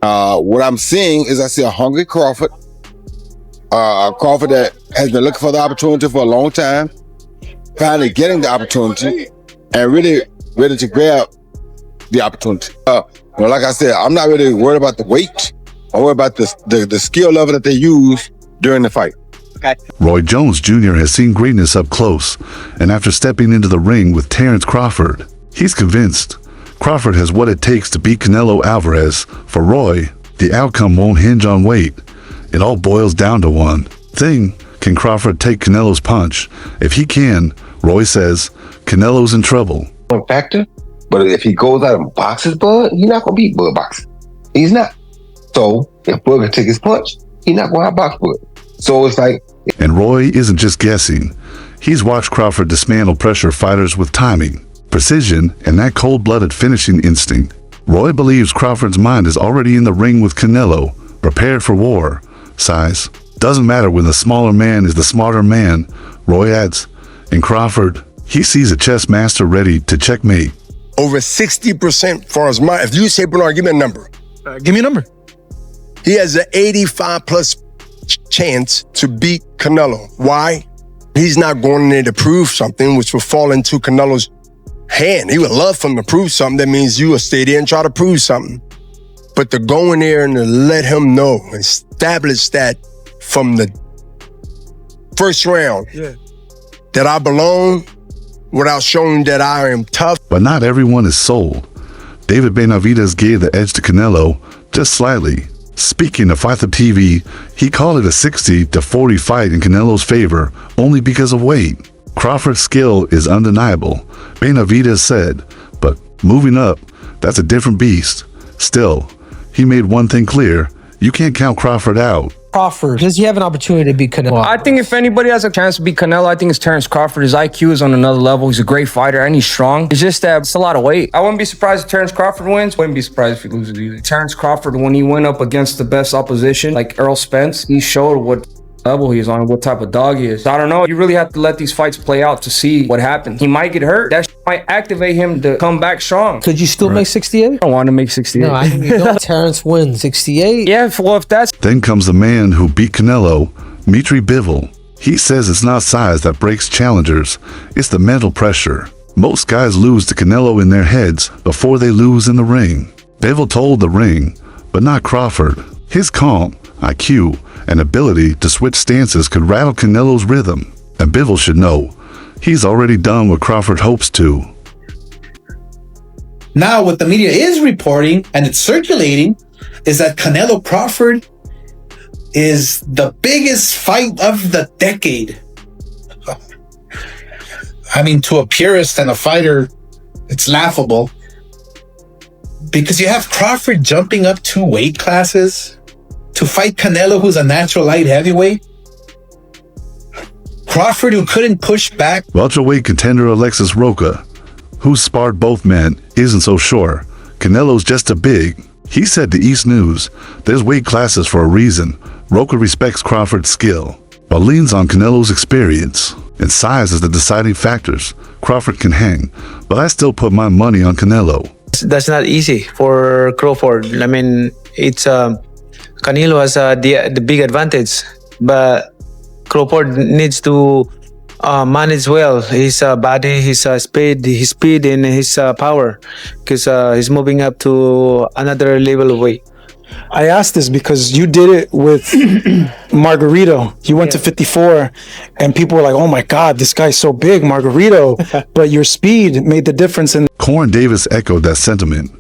What I'm seeing is I see a hungry Crawford, a Crawford that has been looking for the opportunity for a long time, finally getting the opportunity, and really ready to grab the opportunity. Like I said, I'm not really worried about the weight. I'm worried about the skill level that they use during the fight. Okay. Roy Jones Jr. has seen greatness up close, and after stepping into the ring with Terence Crawford, he's convinced Crawford has what it takes to beat Canelo Alvarez. For Roy, the outcome won't hinge on weight. It all boils down to one thing: can Crawford take Canelo's punch? If he can, Roy says, Canelo's in trouble. One factor, but if he goes out and boxes Bud, he's not gonna beat Bud boxing. He's not. So if Bud can take his punch, he's not gonna outbox Bud. So it's like. And Roy isn't just guessing. He's watched Crawford dismantle pressure fighters with timing, precision, and that cold-blooded finishing instinct. Roy believes Crawford's mind is already in the ring with Canelo, prepared for war. Size doesn't matter when the smaller man is the smarter man, Roy adds. In Crawford, he sees a chess master ready to checkmate. Over 60% for his mind. If you say, Bernard, give me a number. Give me a number. He has an 85+ chance to beat Canelo. Why? He's not going in there to prove something, which will fall into Canelo's hand. He would love for him to prove something. That means you will stay there and try to prove something. But to go in there and to let him know, establish that from the first round, that I belong without showing that I am tough. But not everyone is sold. David Benavidez gave the edge to Canelo, just slightly. Speaking of Fight TV, he called it a 60-40 fight in Canelo's favor only because of weight. Crawford's skill is undeniable, Benavidez said, but moving up, that's a different beast. Still, he made one thing clear: you can't count Crawford out. Crawford, does he have an opportunity to beat Canelo? I think if anybody has a chance to beat Canelo, I think it's Terence Crawford. His IQ is on another level. He's a great fighter and he's strong. It's just that it's a lot of weight. I wouldn't be surprised if Terence Crawford wins. Wouldn't be surprised if he loses either. Terence Crawford, when he went up against the best opposition, like Errol Spence, he showed what level he is on, what type of dog he is. So I don't know. You really have to let these fights play out to see what happens. He might get hurt. That might activate him to come back strong. Could you still make 68? I don't want to make 68. No, I think you don't. Terence wins 68. Yeah, well, if that's... Then comes the man who beat Canelo, Mitri Bivol. He says it's not size that breaks challengers, it's the mental pressure. Most guys lose to Canelo in their heads before they lose in the ring. Bivol told The Ring, but not Crawford. His calm, IQ, and ability to switch stances could rattle Canelo's rhythm. And Bivol should know, he's already done what Crawford hopes to. Now, what the media is reporting, and it's circulating, is that Canelo Crawford is the biggest fight of the decade. I mean, to a purist and a fighter, it's laughable. Because you have Crawford jumping up 2 weight classes to fight Canelo, who's a natural light heavyweight. Crawford, who couldn't push back. Welterweight contender Alexis Roca, who's sparred both men, isn't so sure. Canelo's just a big. He said to East News, there's weight classes for a reason. Roca respects Crawford's skill, but leans on Canelo's experience. And size is the deciding factors. Crawford can hang, but I still put my money on Canelo. That's not easy for Crawford. I mean, it's Canelo has the big advantage, but Crawford needs to manage well his body, his speed, and his power, because he's moving up to another level of weight. I asked this because you did it with Margarito. You went to 54 and people were like, oh my God, this guy's so big, Margarito. But your speed made the difference. Corn Davis echoed that sentiment.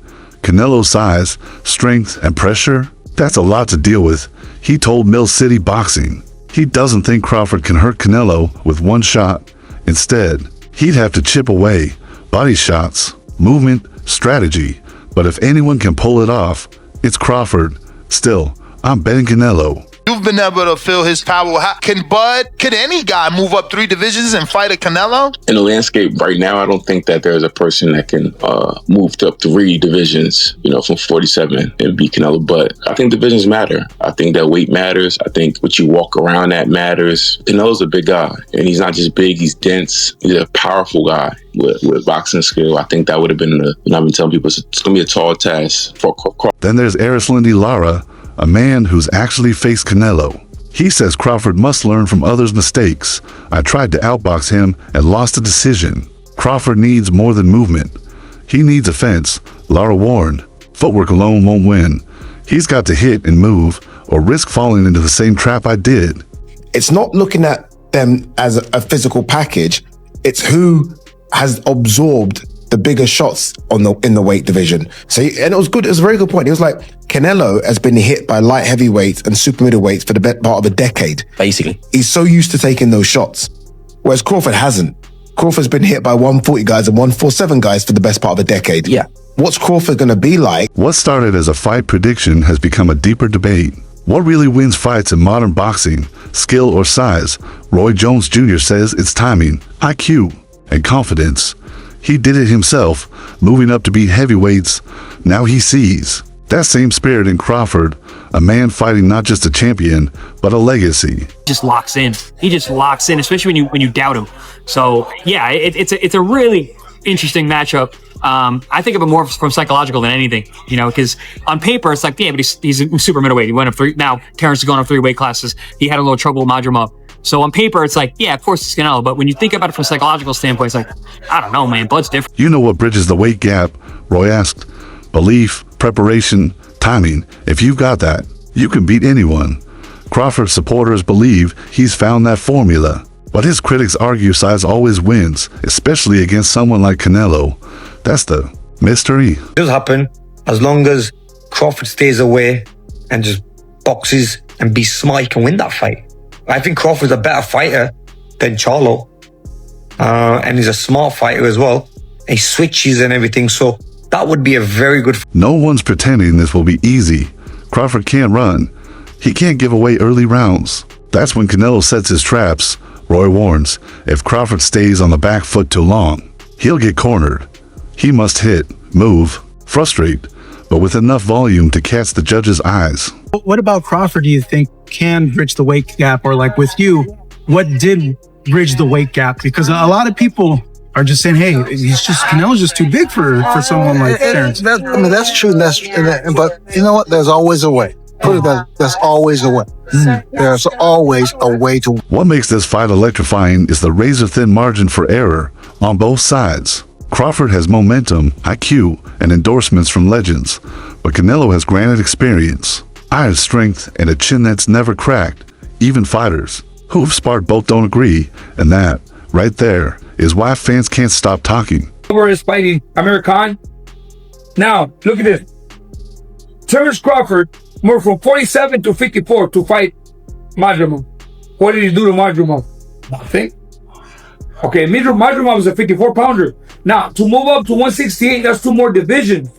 Canelo's size, strength, and pressure, that's a lot to deal with. He told Mill City Boxing he doesn't think Crawford can hurt Canelo with one shot. Instead, he'd have to chip away. Body shots, movement, strategy. But if anyone can pull it off, it's Crawford. Still, I'm betting Canelo. You've been able to feel his power. Could any guy move up 3 divisions and fight a Canelo? In the landscape right now, I don't think that there's a person that can move up 3 divisions, from 47 and beat Canelo. But I think divisions matter. I think that weight matters. I think what you walk around at matters. Canelo's a big guy, and he's not just big, he's dense. He's a powerful guy with boxing skill. I think that would have been I've been telling people it's going to be a tall task for Crawford. Then there's Erislandy Lara, a man who's actually faced Canelo. He says Crawford must learn from others' mistakes. I tried to outbox him and lost the decision. Crawford needs more than movement. He needs offense, Lara warned. Footwork alone won't win. He's got to hit and move or risk falling into the same trap I did. It's not looking at them as a physical package. It's who has absorbed the bigger shots in the weight division. So, and it was good. It was a very good point. He was like, Canelo has been hit by light heavyweights and super middleweights for the best part of a decade. Basically, he's so used to taking those shots, whereas Crawford hasn't. Crawford's been hit by 140 guys and 147 guys for the best part of a decade. Yeah. What's Crawford going to be like? What started as a fight prediction has become a deeper debate. What really wins fights in modern boxing, skill or size? Roy Jones Jr. says it's timing, IQ, and confidence. He did it himself, moving up to beat heavyweights. Now he sees that same spirit in Crawford, a man fighting not just a champion, but a legacy. Just locks in. He just locks in, especially when you doubt him. So yeah, it's a really interesting matchup. I think of it more from psychological than anything, because on paper it's like, yeah, but he's a super middleweight. He went up 3. Now Terence is going up 3 weight classes. He had a little trouble with Madrimov. So on paper, it's like, yeah, of course it's Canelo. But when you think about it from a psychological standpoint, it's like, I don't know, man. Blood's different. You know what bridges the weight gap? Roy asked. Belief, preparation, timing. If you've got that, you can beat anyone. Crawford's supporters believe he's found that formula. But his critics argue size always wins, especially against someone like Canelo. That's the mystery. It does happen as long as Crawford stays away and just boxes and be smart, he can win that fight. I think Crawford's a better fighter than Charlo. And he's a smart fighter as well. He switches and everything. So that would be a very good fight. No one's pretending this will be easy. Crawford can't run. He can't give away early rounds. That's when Canelo sets his traps. Roy warns, if Crawford stays on the back foot too long, he'll get cornered. He must hit, move, frustrate, but with enough volume to catch the judge's eyes. What about Crawford do you think can bridge the weight gap? Or like with you, what did bridge the weight gap? Because a lot of people are just saying, hey, Canelo's just too big for someone like Terence. That's true. But you know what? There's always a way. Put it that there's always a way. There's always a way to. What makes this fight electrifying is the razor-thin margin for error on both sides. Crawford has momentum, IQ, and endorsements from legends, but Canelo has granted experience, iron strength, and a chin that's never cracked. Even fighters who have sparred both don't agree, and that, right there, is why fans can't stop talking. Alvarez fighting Amir Khan. Now, look at this. Terence Crawford moved from 47 to 54 to fight Madrimov. What did he do to Madrimov? Nothing. Okay, Madrimov is a 54-pounder. Now, to move up to 168, that's 2 more divisions.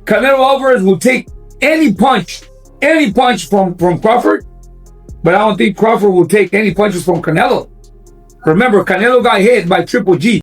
Canelo Alvarez will take any punch from Crawford, but I don't think Crawford will take any punches from Canelo. Remember, Canelo got hit by Triple G.